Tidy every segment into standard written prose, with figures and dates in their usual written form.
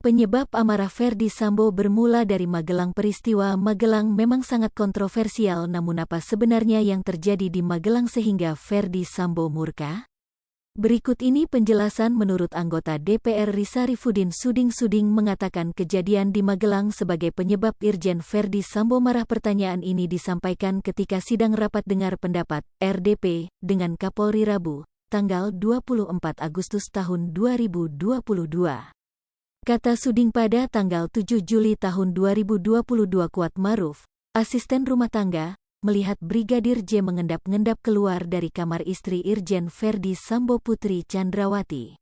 Penyebab amarah Ferdy Sambo bermula dari Magelang. Peristiwa Magelang memang sangat kontroversial, namun apa sebenarnya yang terjadi di Magelang sehingga Ferdy Sambo murka? Berikut ini penjelasan menurut anggota DPR Risarifudin Suding mengatakan kejadian di Magelang sebagai penyebab Irjen Ferdy Sambo marah. Pertanyaan ini disampaikan ketika sidang rapat dengar pendapat RDP dengan Kapolri Rabu, tanggal 24 Agustus tahun 2022. Kata Suding, pada tanggal 7 Juli tahun 2022 Kuatmaruf, asisten rumah tangga, melihat Brigadir J mengendap-ngendap keluar dari kamar istri Irjen Ferdy Sambo, Putri Chandrawati.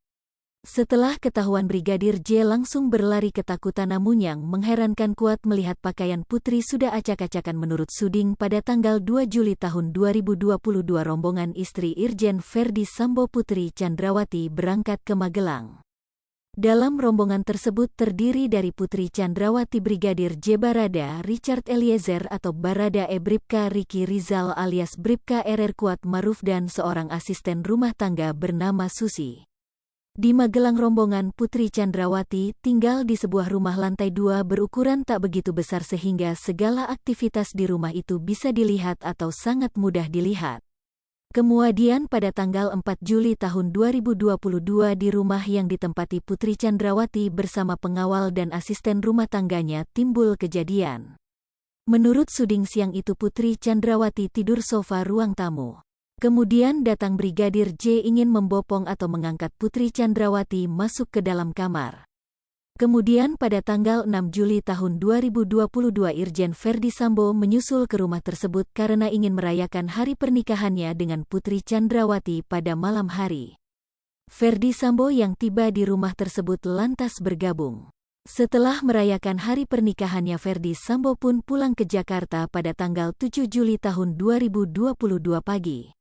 Setelah ketahuan, Brigadir J langsung berlari ketakutan, namun yang mengherankan Kuat melihat pakaian Putri sudah acak-acakan. Menurut Suding, pada tanggal 2 Juli tahun 2022 rombongan istri Irjen Ferdy Sambo, Putri Chandrawati berangkat ke Magelang. Dalam rombongan tersebut terdiri dari Putri Chandrawati, Brigadir J, Barada Richard Eliezer atau Barada E, Bribka Riki Rizal alias Bribka RR Kuatmaruf, dan seorang asisten rumah tangga bernama Susi. Di Magelang, rombongan Putri Chandrawati tinggal di sebuah rumah lantai 2 berukuran tak begitu besar sehingga segala aktivitas di rumah itu bisa dilihat atau sangat mudah dilihat. Kemudian pada tanggal 4 Juli tahun 2022 di rumah yang ditempati Putri Chandrawati bersama pengawal dan asisten rumah tangganya timbul kejadian. Menurut Suding, siang itu Putri Chandrawati tidur sofa ruang tamu. Kemudian datang Brigadir J ingin membopong atau mengangkat Putri Chandrawati masuk ke dalam kamar. Kemudian pada tanggal 6 Juli tahun 2022 Irjen Ferdy Sambo menyusul ke rumah tersebut karena ingin merayakan hari pernikahannya dengan Putri Chandrawati pada malam hari. Ferdy Sambo yang tiba di rumah tersebut lantas bergabung. Setelah merayakan hari pernikahannya, Ferdy Sambo pun pulang ke Jakarta pada tanggal 7 Juli tahun 2022 pagi.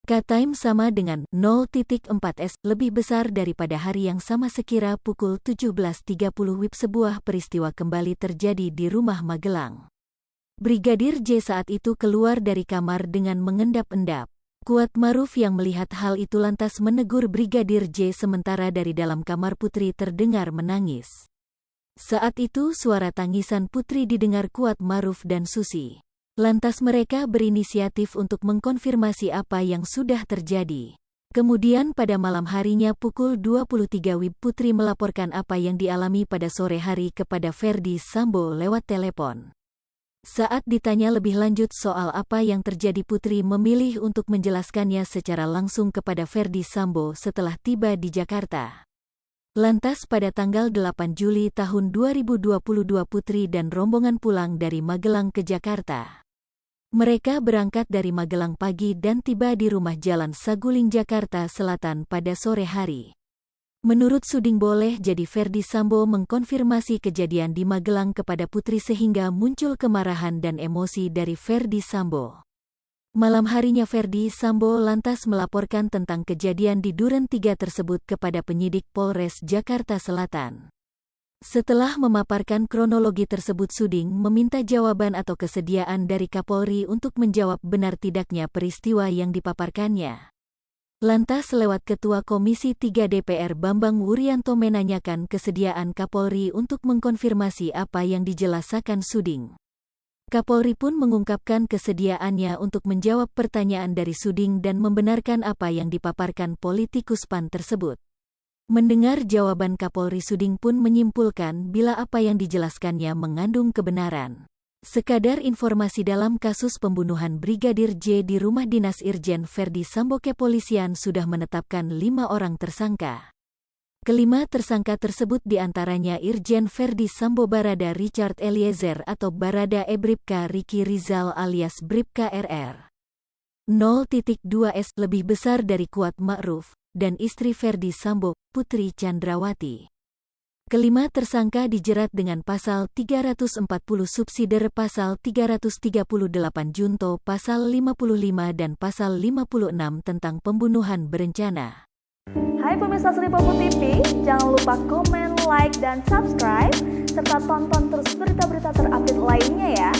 Time sama dengan 0.4s lebih besar daripada hari yang sama sekira pukul 17.30 WIB. Sebuah peristiwa kembali terjadi di rumah Magelang. Brigadir J saat itu keluar dari kamar dengan mengendap-endap. Kuatmaruf yang melihat hal itu lantas menegur Brigadir J, sementara dari dalam kamar Putri terdengar menangis. Saat itu suara tangisan Putri didengar Kuatmaruf dan Susi. Lantas mereka berinisiatif untuk mengkonfirmasi apa yang sudah terjadi. Kemudian pada malam harinya pukul 23 WIB Putri melaporkan apa yang dialami pada sore hari kepada Ferdy Sambo lewat telepon. Saat ditanya lebih lanjut soal apa yang terjadi, Putri memilih untuk menjelaskannya secara langsung kepada Ferdy Sambo setelah tiba di Jakarta. Lantas pada tanggal 8 Juli tahun 2022 Putri dan rombongan pulang dari Magelang ke Jakarta. Mereka berangkat dari Magelang pagi dan tiba di rumah Jalan Saguling, Jakarta Selatan pada sore hari. Menurut Suding, boleh jadi Ferdy Sambo mengkonfirmasi kejadian di Magelang kepada Putri sehingga muncul kemarahan dan emosi dari Ferdy Sambo. Malam harinya Ferdy Sambo lantas melaporkan tentang kejadian di Duren 3 tersebut kepada penyidik Polres Jakarta Selatan. Setelah memaparkan kronologi tersebut, Suding meminta jawaban atau kesediaan dari Kapolri untuk menjawab benar tidaknya peristiwa yang dipaparkannya. Lantas lewat Ketua Komisi 3 DPR Bambang Wuryanto menanyakan kesediaan Kapolri untuk mengkonfirmasi apa yang dijelaskan Suding. Kapolri pun mengungkapkan kesediaannya untuk menjawab pertanyaan dari Suding dan membenarkan apa yang dipaparkan politikus PAN tersebut. Mendengar jawaban Kapolri, Suding pun menyimpulkan bila apa yang dijelaskannya mengandung kebenaran. Sekadar informasi, dalam kasus pembunuhan Brigadir J di rumah dinas Irjen Ferdy Sambo, kepolisian sudah menetapkan 5 orang tersangka. Kelima tersangka tersebut diantaranya Irjen Ferdy Sambo, Barada Richard Eliezer atau Barada E, Bribka Riki Rizal alias Bribka RR. 0.2s lebih besar dari Kuatmaruf dan istri Ferdy Sambo, Putri Chandrawati. Kelima tersangka dijerat dengan pasal 340 subsidiar, pasal 338 junto, pasal 55 dan pasal 56 tentang pembunuhan berencana. Hai pemirsa Sri Popo TV, jangan lupa komen, like, dan subscribe, serta tonton terus berita-berita terupdate lainnya ya.